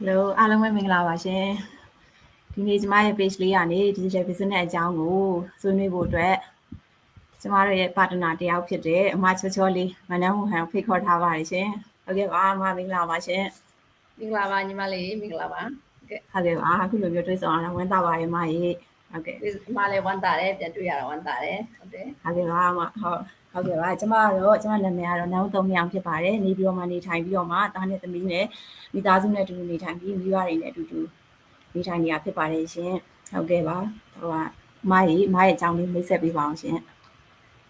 Hello အားလုံးပဲမင်္ဂလာပါရှင်ဒီနေ့ကျမရဲ့ page လေးကနေ digital business အကြောင်းကိုဆွေးနွေးဖို့အတွက်ကျမတို့ရဲ့ partner တယောက်ဖြစ်တဲ့အမချောချောလေးမနန်းဟန်ဖိတ်ခေါ်ထားပါတယ်ရှင်ဟုတ်ကဲ့ပါအမမင်္ဂလာပါရှင်မင်္ဂလာပါညီမလေးမင်္ဂလာပါဟုတ်ကဲ့ပါအခုလိုမျိုးတွေ့ဆုံအောင်ဝမ်းသာပါတယ်အမရေဟုတ်ကဲ့အမလည်းဝမ်းသာတယ်ပြန်တွေ့ရတာဝမ်းသာတယ်ဟုတ်တယ်ဟုတ်ကဲ့ပါအမဟုတ်ကဲ့ပါကျမနာမည်ကတော့နောင်သုံးမြောင်ဖြစ်ပါတယ်နေပြီးတော့မှနေထိုင်ပြီးတော့မှတားနဲ့သမီးနဲ့မိသားစုနဲ့အတူတူနေထိုင်ပြီးမိဘတွေနဲ့အတူတူနေထိုင်နေရဖြစ်ပါတယ်ရှင်ဟုတ်ကဲ့ပါဟိုကမရဲ့အကြောင်းလေးမိတ်ဆက်ပေးပါအောင်ရှင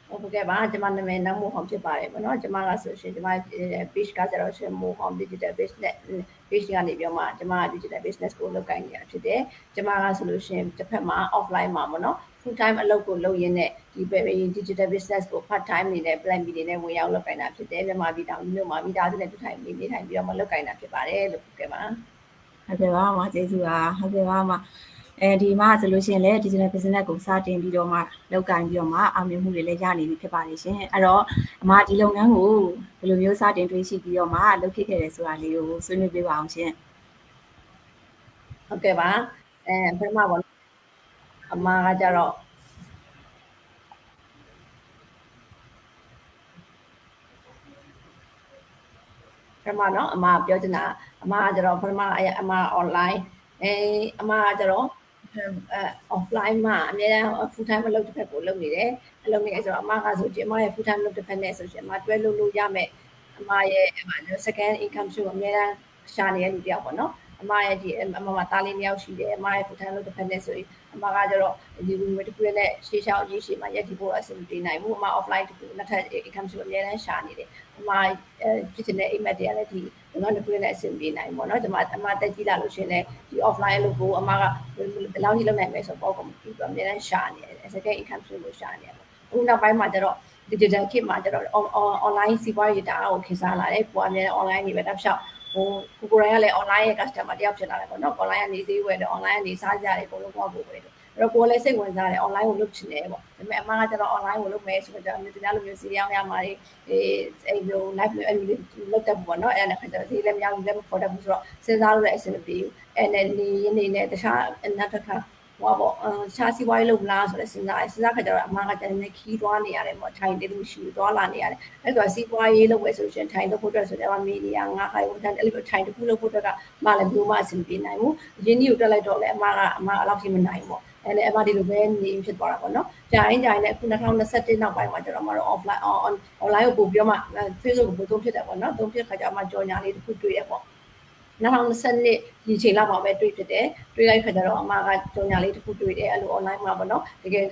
်ဟုတ်ကဲ့ပါကျမနာမည်နောင်မိုဟောင်ဖြစ်ပါတယ်ပေါ့နော်ကျမကဆိုရှင်ကျမ page ကကြတော့ရှင်မိုဟောင် digital business page ကနေပြောမှကျမ digital business ကိုလုပ်ကိုင်နေတာဖြစ်တယ်ကျမကဆိုလို့ရှင်တစ်ဖက်မှာ offline မှာပေါ့နော် full time အလုပ်ကိုလုပ်ရင်းနဲ့ဒီ digital business ကို part time အနေနဲ့ plan ပြီးနေဝင်ရောက်လုပ်ကိုင်တာဖြစ်တယ်မြန်မာပြည်တောင်မြို့မှာမိသားစုနဲ့တွေ့ထိုင်နေထိုင်ပြီးတော့မှလုပ်ကိုင်တာဖြစ်ပါတယ်လို့ဟုတ်ကဲ့ပါဟုတ်ကဲ့ပါအမကျေးဇူးပါဟုတ်ကဲ့ပါအမဒီမှာဆိုလို့ရှိရင်လည်း digital business ကိုစတင်ပြီးတော့မှလုပ်ကိုင်ပြီးတော့မှအောင်မြင်မှုတွေလည်းရနေပြီဖြစ်ပါတယ်ရှင်အဲ့တော့အမဒီလုပ်ငန်းကိုဘယ်လိုမျိုးစတင်တွေ့ရှိပြီးတော့မှလုပ်ဖြစ်ခဲ့တယ်ဆိုတာလေးကိုဆွေးနွေးပေးပါအောင်ရှင်ဟုတ်ကဲ့ပါပထမပေါ့အမကကြတော့ပထမနော်အမပြောချင်တာအမကကြတော့ပထမအမ online အမကကြတော့offline မှာအများအား full time အလုပ်တစ်ဖက်ကိုလုပ်နေတယ်အလုပ်နေဆိုတော့အမကဆိုအမရဲ့ full time လုပ်တစ်ဖက်နဲ့ဆိုရှင်အမတွဲလို့ရမယ်အမရဲ့ second income ဆိုအများအားရှာနေတဲ့လူတယောက်ပေါ့နော်အမရဲ့ဒီအမမှာတားလေးမြောက်ရှိတယ်အမရဲ့ full time လုပ်တစ်ဖက်နဲ့ဆိုရင်အမကကြတော့ဒီဝင်ငွေတစ်ခုနဲ့ရှေ့လျှောက်ရေးရှေ့မှာရက်ဒီဖို့အဆင်ပြေနိုင်ဘူးအမ offline တစ်ခုနှစ်ထပ် income ဆိုအများအားရှာနေတယ်အမဖြစ်ချင်တဲ့အိမ်မက်တွေကလည်းဒီတော့တစ်ခုနဲ့အဆင်ပြေနိုင်ပေါ့နော်ဒီမှာအမတက်ကြည့်လာလို့ရှင်လေဒီ offline လို့ကိုအမကဘယ်လောက်ကြီးလုပ်နိုင်မလဲဆိုတော့ပေါ့ကွန်ပျူတာအများအားရှာနေတယ် second income ဆိုလို့ရှာနေတယ်အခုနောက်ပိုင်းမှာကျတော့ digital ခေတ်မှာကျတော့ online စီးပွားရေးတအားကိုခေတ်စားလာတယ်ကိုအများ online တွေပဲတောက်လျှောက်ကိုယ်တိုင်ကလည်း online ရဲ့ customer တယောက်ဖြစ်လာတယ်ပေါ့နော် online ကနေသေးဝယ်တယ် online ကနေစားကြတယ်အကုန်လုံးကိုယ်ပဲအဲ့တော့ကိုယ်လည်းစိတ်ဝင်စားတယ် online ကိုလုပ်ချင်တယ်ပေါ့ဒါပေမဲ့အမကကျတော့ online ကိုလုပ်မယ်ဆိုတော့ဒီလိုမျိုးစီးရောင်းရမှာတွေအဲ့လို live အဲ့လိုလုပ်တတ်ပေါ့နော်အဲ့ဒါနဲ့ခါကျတော့ဒီလည်းမရဘူးလည်းမခေါ်တတ်ဘူးဆိုတော့စဉ်းစားလို့လည်းအဆင်မပြေဘူးအဲ့နဲ့နေနဲ့တခြားနောက်တစ်ခါဟောပေါ့ရှားစီဝိုင်းလုပ်လားဆိုတော့စဉ်းစားခါကျတော့အမကတည်းကခီးသွားနေရတယ်ပေါ့ထိုင်တယ်လို့ရှိဘူးသွားလာနေရတယ်အဲ့တော့စီးပွားရေးလုပ်ဝယ်ဆိုရှင်ထိုင်လုပ်ဖို့အတွက်ဆိုတော့မီဒီယာငါးခိုင်ဝန်ထမ်းအဲ့လိုထိုင်တစ်ခုလုပ်ဖို့အတွက်ကမလည်းမျိုးမအဆင်ပြေနိုင်ဘူးရင်းနှီးကိုတက်လိုက်တော့လည်းအမအလောက်ထိမနိုင်ဘူးပေါ့အဲ့လည်းအမဒီလိုပဲနေဖြစ်သွားတာပေါ့နော်ကြာရင်လည်းအခု2021နောက်ပိုင်းမှာကျတော့မတော့ offline online ကိုပို့ပြီးတော့မှ Facebook ကိုပို့သုံးဖြစ်တယ်ပေါ့နော်သုံးဖြစ်ခါကျမှကြော်ညာလေးတစ်ခုတွေ့ရပေါ့2022ဒီချိန်လောက်မှာပဲတွေ့ဖြစ်တယ်တွေ့လိုက်ခါကျတော့အမကကြော်ညာလေးတစ်ခုတွေ့တယ်အဲ့လို online မှာပေါ့နော်တကယ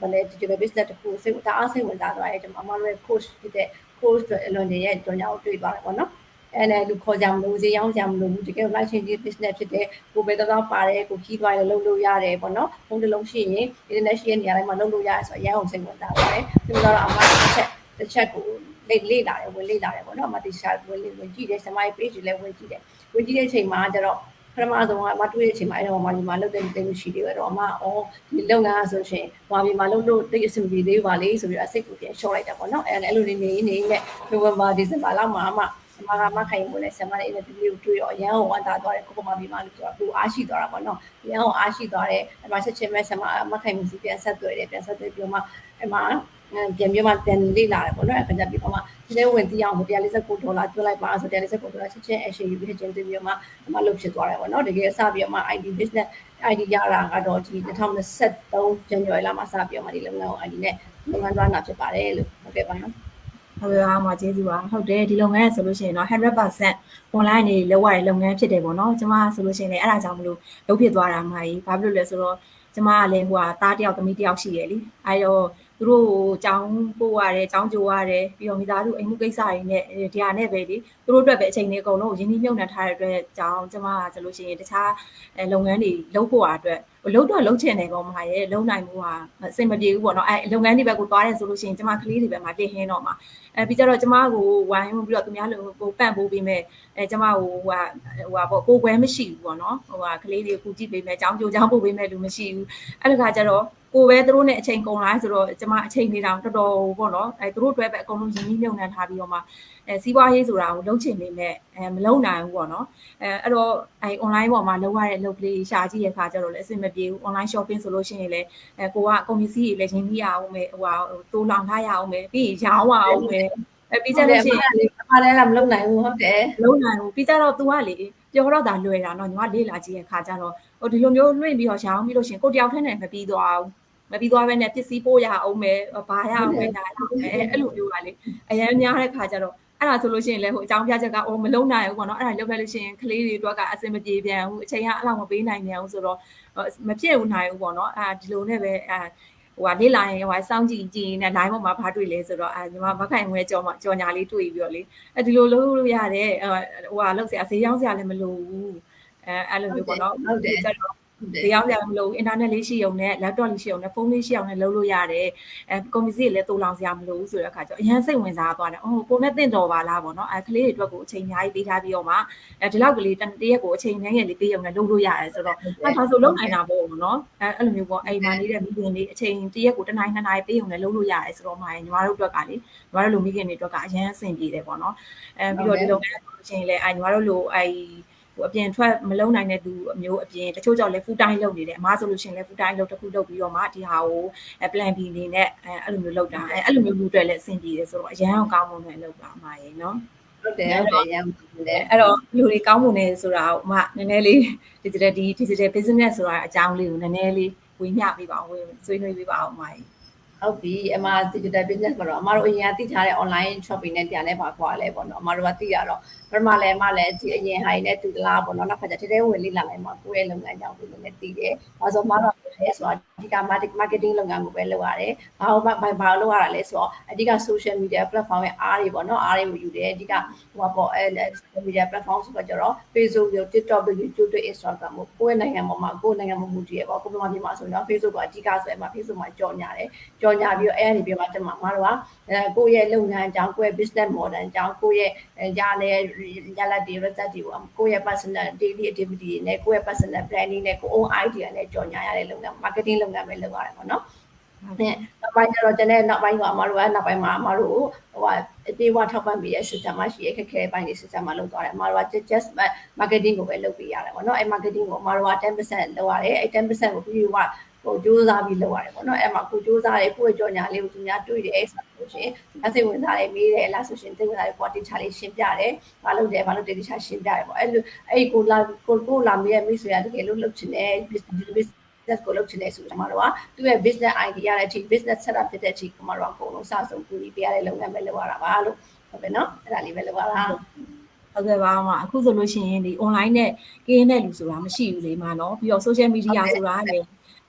်ဗလဲ digital business တစ်ခုစိတ်အားစိတ်ဝင်စားသွားတယ်ကျွန်မအမတို့ရဲ့ coach ဖြစ်တဲ့ coach အလွန်တရဲ့ကြော်ညာကိုတွေ့သွားတယ်ပေါ့နော်အဲ့နဲ့လူခေါ်ကြမလို့ဈေးရောင်းကြမလို့တကယ် live chain business ဖြစ်တဲ့ကိုပဲတော့ပါတယ်ကိုခီးသွားတယ်လုပ်လို့ရတယ်ပေါ့နော်ဖုန်းတစ်လုံးရှိရင် internet ရှိတဲ့နေရာတိုင်းမှာလုပ်လို့ရတယ်ဆိုတော့အရင်အောင်စိတ်ဝင်စားပါတယ်ဒီလိုတော့အမတစ်ချက်ကိုလေ့လာတယ်ဝင်လေ့လာတယ်ပေါ့နော်အမတိကျဝင်ကြည့်တယ်ဆမိုင်း page တွေလည်းဝင်ကြည့်တယ်ဝင်ကြည့်တဲ့အချိန်မှာကျတော့ပထမဆုံးကအမတွေ့တဲ့အချိန်မှာအဲ့တော့ဒီမှာလုပ်တဲ့တိတ်မရှိသေးဘူးတော့အမဒီလုပ်ငန်းဆိုရှင်ဟွာပြီးမှလုပ်လို့တိတ်အဆင်ပြေသေးပါလေဆိုပြီးအစိတ်ကိုပြန်လျှော့လိုက်တာပေါ့နော်အဲ့လိုနေနဲ့နိုဝင်ဘာဒီဇင်ဘာလောက်မှာမခိုင်ဘူးလေဆမလေး interview ကိုတွေ့တော့အရန်ကိုဝမ်းသာသွားတယ်ကိုမပြီးမှလို့ဆိုတော့ကိုအားရှိသွားတာပေါ့နော်အရန်ကိုအားရှိသွားတယ်အဲ့မှာချက်ချင်းပဲဆမခိုင်မှုစီပြန်ဆက်သွယ်တယ်ပြန်ဆက်သွယ်ပြီးမှအဲ့မှာပြန်ပြီးမှပြန်လေ့လာတယ်ပေါ့နော်အဲ့ခါကျပြီးတော့မှဒီထဲဝင်တီးအောင်$149သွင်းလိုက်ပါဆို$149ချက်ချင်း action ယူပြီးချင်းတွေ့ပြီးမှအမလုပ်ဖြစ်သွားတယ်ပေါ့နော်တကယ်စပြီးမှ ID business ID ရတာကတော့ဒီ2023 January လမှာစပြီးမှဒီလုပ်ငန်းကို ID နဲ့လုပ်ငန်းသွားတာဖြစ်ပါတယ်လို့ဟုတ်ကဲ့ပါနော်ဟုတ်ကဲ့ပါကျေးဇူးပါဟုတ်တယ်ဒီလုပ်ငန်းဆိုလို့ရှိရင်တော့100% online နေလောက်ရတဲ့လုပ်ငန်းဖြစ်တယ်ပေါ့နော်ကျမဆိုလို့ရှိရင်လည်းအဲ့ဒါကြောင့်မလို့လုပ်ဖြစ်သွားတာမှာကြီးဘာဖြစ်လို့လဲဆိုတော့ကျမကလည်းဟိုသားတယောက်သမီးတယောက်ရှိတယ်လीအဲ့တော့သူတို့ကိုအကြောင်းပို့ရတယ်အကြောင်းကြိုရတယ်ပြီးတော့မိသားစုအိမ်မှုကိစ္စတွေနဲ့ဒီဟာနဲ့ပဲလीသူတို့အတွက်ပဲအချိန်တွေအကုန်လုံးရင်းနှီးမြှုပ်နှံထားတဲ့အတွက်ကြောင့်ကျမကဆိုလို့ရှိရင်တခြားလုပ်ငန်းတွေလုပ်ဖို့အတွက်လုံးတော့လုံးချင်တယ်ပေါ့မှာရဲ့လုံးနိုင်မှုဟာအဆင်မပြေဘူးပေါ့နော်အဲလုပ်ငန်းတွေဘက်ကိုသွားတယ်ဆိုလို့ရှိရင်ကျမကလေးတွေဘက်မှာတင်ဟင်းတော့မှာပြီးကြတော့ကျမကိုဝိုင်းပြီးတော့သူများလိုကိုပန့်ပိုးပေးမယ်ကျမကိုဟိုပေါ့ကိုကွဲမရှိဘူးပေါ့နော်ကလေးတွေကိုကြည့်ပေးမယ်အကြောင်းကြိုးကြောင်းပို့ပေးမယ်လူမရှိဘူးအဲ့ဒါကကြတော့ ကိုပဲသူတို့နဲ့အချိန်ကုန်လာဆိုတော့ကျမအချိန်နေတောင်တော်တော်ပေါ့နော်သူတို့အတွက်ပဲအကုန်လုံးရင်းနှီးမြှုပ်နှံထားပြီးတော့မှစီးပွားရေးဆိုတာကိုလုံးချင်နေမဲ့မလုံးနိုင်ဘူးပေါ့နော်အဲ့တော့online ပေါ်မှာလောက်ရတဲ့လုပ်ကလေးရှာကြည့်ရခါကျတော့လည်းအဆင်မပြေဘူး online shopping ဆိုလို့ရှိရင်လည်းကိုကကုန်ပစ္စည်းတွေလည်းရင်းနှီးရအောင်မယ်ဟိုတိုးလောင်ထားရအောင်မယ်ပြီးရောင်းရအောင်မယ်ပြီးကြလို့ရှိရင်အမှားလည်းမလုပ်နိုင်ဘူးဟုတ်တယ်လုံးနိုင်ဘူးပြီးကြတော့ तू ကလေပြောတော့ဒါလွယ်တာเนาะညီမလေးလာကြည့်ရခါကျတော့ဟိုဒီလိုမျိုးလွင့်ပြီးတော့ရောင်းပြီးလို့ရှိရင်ကိုတယောက်ထက်နဲ့မပြီးသွားဘူးမပြီးသွားပဲနဲ့ပစ္စည်းပို့ရအောင်မယ်ဘာရအောင်မယ်ဒါအဲ့လိုမျိုးပါလေအရင်များတဲ့ခါကျတော့အဲ့ဒါဆိုလို့ရှိရင်လည်းဟိုအကြောင်းပြချက်ကမလုံးနိုင်ဘူးပေါ့နော်အဲ့ဒါလုပ်ခဲ့လို့ရှိရင်ကလေးတွေအတွက်ကအဆင်မပြေပြန်ဘူးအချိန်ကအဲ့လောက်မပေးနိုင်ပြန်ဘူးဆိုတော့မဖြစ်ဘူးနိုင်ဘူးပေါ့နော်ဒီလိုနဲ့ပဲဟိုလေ့လာရင်ဟိုစောင့်ကြည့်နေ line ပေါ်မှာဘာတွေ့လဲဆိုတော့ညီမမခိုင်ငွေကြော်ညာလေးတွေ့ပြီးတော့လေဒီလိုလုပ်လို့ရတယ်ဟိုလောက်ဆရာဈေးရောက်ဆရာလည်းမလိုဘူးအဲ့လိုမျိုးပေါ့နော်ဟုတ်တယ်ဒီရောက်ကြမလို့ internet လေးရှိအောင်နဲ့ laptop လေးရှိအောင်နဲ့ဖုန်းလေးရှိအောင်နဲ့လုပ်လို့ရတယ်ကွန်ပျူတာလည်းတူလောင်စရာမလိုဘူးဆိုတဲ့အခါကျတော့အရင်စိတ်ဝင်စားသွားတယ်ကိုနဲ့တင့်တော်ပါလားပေါ့နော်ကလေးတွေအတွက်ကိုအချိန်အများကြီးပေးထားပြီးတော့မှဒီလောက်ကလေးတရက်ကိုအချိန်ငယ်ငယ်လေးပေးအောင်နဲ့လုပ်လို့ရတယ်ဆိုတော့ဒါဆိုလုပ်နိုင်တာပေါ့နော်အဲ့လိုမျိုးပေါ့အိမ်မှာနေတဲ့မိခင်လေးအချိန်တရက်ကို1နာရီ2နာရီပေးအောင်နဲ့လုပ်လို့ရတယ်ဆိုတော့မှညီမတို့အတွက်ကလေညီမတို့လူမိခင်တွေအတွက်ကအရင်အဆင်ပြေတယ်ပေါ့နော်ပြီးတော့ဒီလိုမျိုးဆိုရင်လည်းညီမတို့လိုဟိုအပြင်ထွက်မလုံနိုင်တဲ့သူအမျိုးအပြင်တချို့ကြောင့်လည်း full time လုပ်နေတယ်အမားဆိုလို့ရှိရင်လည်း full time လုပ်တစ်ခုလုပ်ပြီးတော့မှဒီဟာကိုplan B နေနဲ့အဲ့လိုမျိုးလုပ်တာအဲ့လိုမျိုးလူတွေလည်းအဆင်ပြေတယ်ဆိုတော့အရန်အောင်ကောင်းမွန်တယ်လုပ်တာအမရေနော်ဟုတ်တယ်ဟုတ်တယ်ရမ်းတယ်အဲ့တော့လူတွေကောင်းမွန်တယ်ဆိုတာအမနည်းနည်းလေး digital business ဆိုတာအကြောင်းလေးကိုနည်းနည်းလေးဝေမျှပေးပါအောင်ဆွေးနွေးပေးပါအောင်အမရေဟုတ်ပြီအမ digital business မှာတော့အမတို့အရင်ကသိထားတဲ့ online shopping နဲ့တရားနဲ့ပါခွာလဲပေါ့နော်အမတို့ကသိရတော့ပထမလည်းအမလည်းဒီအရင်ဟာတွေနဲ့တူသလားပေါ့နော်နောက်ခါကျထဲထဲဝင်လေးလာလိုက်မှာကိုယ့်ရဲ့လုပ်ငန်းကြောင့်ဒီလိုနဲ့သိတယ်။ဒါဆိုအမတို့လဲဆိုတော့အဓိက marketing လုပ်ငန်းကိုပဲလုပ်ရတယ်။ဘာလုပ်ရတာလဲဆိုတော့အဓိက social media platform ရဲ့အားတွေပေါ့နော်အားတွေကိုယူတယ်အဓိကဟိုပေါ့social media platform ဆိုတော့ကျတော့ Facebook ရော TikTok ရော YouTube တွေ Instagram ကိုယ့်နိုင်ငံပေါ်မှာကိုယ့်နိုင်ငံမှာမူတည်ရပေါ့ကိုယ့်မြန်မာပြည်မှာဆိုတော့ Facebook ကအဓိကဆိုရင် Facebook မှာကြော်ညာတယ်။ကြော်ညာပြီးတော့အဲ့ဒီပြီးတော့ကျွန်မတို့ကကိုယ့်ရဲ့လုပ်ငန်းအကြောင်းကိုယ့်ရဲ့ business model အကြောင်းကိုယ့်ရဲ့ရလက်တွေ result တွေကိုယ့်ရဲ့ personal daily activity တွေနဲ့ကိုယ့်ရဲ့ personal planning နဲ့ကိုယ့် own idea နဲ့ကြော်ညာရတဲ့လုပ်ငန်း marketing လုပ်ငန်းပဲလုပ်ရတယ်ပေါ့နော်။နောက်ပိုင်းကျတော့ကျွန်တော်နောက်ပိုင်းကအမတို့ကနောက်ပိုင်းမှာအမတို့ဟိုအပြေဝထောက်ပံ့ပေးတဲ့ system မှာရှိရခက်ခဲပိုင်းတွေ system မှာလုပ်သွားတယ်အမတို့က just marketing ကိုပဲလုပ်ပေးရတယ်ပေါ့နော်။အဲ့ marketing ကိုအမတို့က 10% လုပ်ရတယ်အဲ့ 10% ကိုပြီးတော့ဟိုကြိုးစားပြီးလုပ်ရတယ်ပေါ့နော်အဲ့မှာကိုကြိုးစားတယ်ကိုယ့်ရဲ့ကြော်ညာလေးကိုသူများတွေ့တယ်ဆိုလို့ရှိရင်စိတ်ဝင်စားတယ်မေးတယ်လားဆိုရှင်စိတ်ဝင်စားတယ်ပေါ်တင်ချလေးရှင်းပြတယ်ဘာလုပ်တယ်ဘာလုပ်တယ်တခြားရှင်းပြတယ်ပေါ့အဲ့လိုအဲ့ကိုလာမေးရမိတ်ဆွေရတကယ်လို့လုပ်ချင်တယ် business ကိုလုပ်ချင်တယ်ဆိုတော့ကျွန်တော်တို့ကသူ့ရဲ့ business idea နဲ့အထိ business setup ဖြစ်တဲ့အထိကျွန်တော်တို့အကုန်လုံးစဆုံးကူပြီးပေးရတဲ့လုပ်ငန်းပဲလုပ်ရတာပါလို့ဟုတ်ပဲနော်အဲ့ဒါလေးပဲလုပ်ရတာဟုတ်ကဲ့ပါအမအခုဆိုလို့ရှိရင်ဒီ online နဲ့ကင်းတဲ့လူဆိုတာမရှိဘူးလေမနော်ပြီးတော့ social media ဆိုတာလည်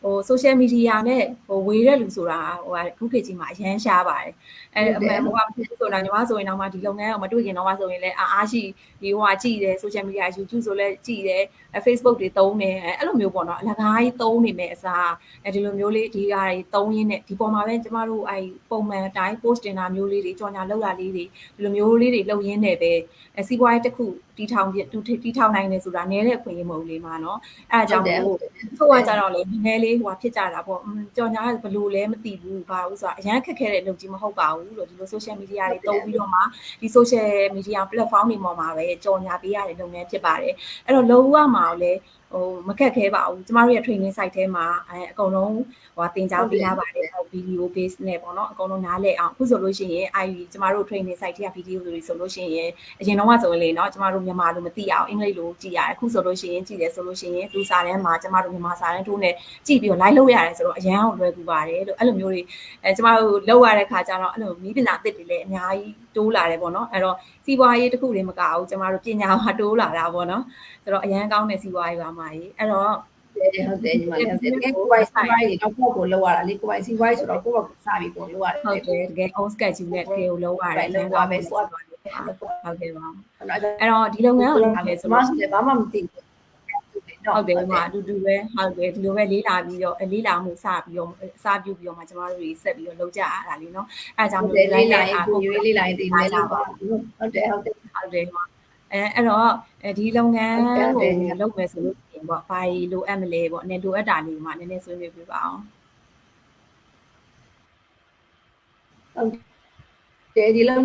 းဟို social media နဲ့ဟိုဝေတဲ့လူဆိုတာဟိုခုခေတ်ကြီးမှာအရန်ရှားပါတယ်အဲ့အမှန်ဟိုကဆိုတာညီမဆိုရင်တော့မှဒီလုပ်ငန်းကိုမတွေ့ခင်တော့မှဆိုရင်လည်းအားရှိဒီဟိုကကြည့်တယ် social media YouTube ဆိုလည်းကြည့်တယ် Facebook တွေသုံးတယ်အဲ့လိုမျိုးပေါ့နော်အလကားကြီးသုံးနေမယ်အစားဒီလိုမျိုးလေးဒီဟာတွေသုံးရင်းနဲ့ဒီပေါ်မှာပဲကျမတို့ပုံမှန်အတိုင်း post တင်တာမျိုးလေးတွေကြော်ညာလောက်တာလေးတွေဒီလိုမျိုးလေးတွေလုပ်ရင်းနဲ့ပဲစီးပွားရေးတစ်ခုတီထောင်နိုင်တယ်ဆိုတာနည်းတဲ့အခွင့်အရေးမဟုတ်လေမှာနော်အဲ့အကြောင်းကိုဆိုကကြတော့လေနည်းနည်းလေးဟိုဖြစ်ကြတာပေါ့ကြော်ညာဘလို့လဲမသိဘူးဘာလို့ဆိုတော့အရန်ခက်ခဲတဲ့လုပ်ကြီးမဟုတ်ပါဘူးလို့ဒီလို social media တွေသုံးပြီးတော့မှဒီ social media platform တွေပေါ်မှာပဲကြော်ညာပေးရတဲ့လုပ်ငန်းဖြစ်ပါတယ်အဲ့တော့လုံးဝမှာလည်းဟိုမခက်ခဲပါဘူးကျမတို့ရဲ့ training site ထဲမှာအကုန်လုံးဟိုတင်ကြားပေးထားပါတယ် video base နဲ့ပေါ့နော်အကုန်လုံးနားလည်အောင်အခုဆိုလို့ရှိရင်ကျမတို့ training site ထဲက video တွေဆိုလို့ရှိရင်အရင်တော့ဆိုရင်လေနော်ကျမတို့မြန်မာလိုမသိအောင်အင်္ဂလိပ်လိုကြည့်ရတယ်အခုဆိုလို့ရှိရင်ကြည့်တယ်ဆိုလို့ရှိရင်လူစာတန်းမှာကျမတို့မြန်မာစာတန်းထိုးနဲ့ကြည့်ပြီးတော့ live လုပ်ရတယ်ဆိုတော့အရန်အောင်လွယ်ကူပါတယ်လို့အဲ့လိုမျိုးတွေကျမတို့လုပ်ရတဲ့ခါကျတော့အဲ့လိုမိပညာသစ်တွေလည်းအများကြီးတိုးလာတယ်ပေါ့နော်အဲ့တော့စီးပွားရေးတစ်ခုတည်းမကဘူးကျမတို့ပညာမှာတိုးလာတာပေါ့နော်ဆိုတော့အရန်ကောင်းတဲ့စီးပွားရေးပါမှာကြီးအဲ့တော့ဟုတ်တယ်ညီမလေးတကယ်ကိုယ်ပိုင်စီးပွားရေးတော့ကိုယ့်ကိုလောက်ရတာလေကိုယ်ပိုင်စီးပွားရေးဆိုတော့ကိုယ့်ဘက်စားပြီးကိုလောက်ရတယ်ဟုတ်တယ်တကယ် on schedule နဲ့တကယ်ကိုလောက်ရတယ်လောက်ပါပဲဆိုတော့ဟုတ်ကဲ့ပါအဲ့တော့ဒီလုပ်ငန်းကိုလုပ်မယ်ဆိုတော့ဘာမှမသိဘူးဟုတ်တယ်မှာအတူတူပဲဟုတ်တယ်ဒီလိုပဲလေးလာပြီးတော့လေးလာမှုစပြီးတော့စပြုပြီးတော့မှကျမတို့တွေဆက်ပြီးတော့လုပ်ကြရတာလीနော်အဲအကြောင်းမျိုးလေးလာရင်ကိုရွေးလေးလာရင်ဒီလေးလောက်ပါဟုတ်တယ်ဟုတ်တယ်အဲ့တော့ဒီလုပ်ငန်းကိုလုပ်မယ်ဆိုလို့ရှိရင်ပေါ့ဘာလိုအပ်မလဲပေါ့နည်းလိုအပ်တာလေးကိုမှနည်းနည်းဆွေးနွေးပြပါအောင် တယ်ဒီလုံ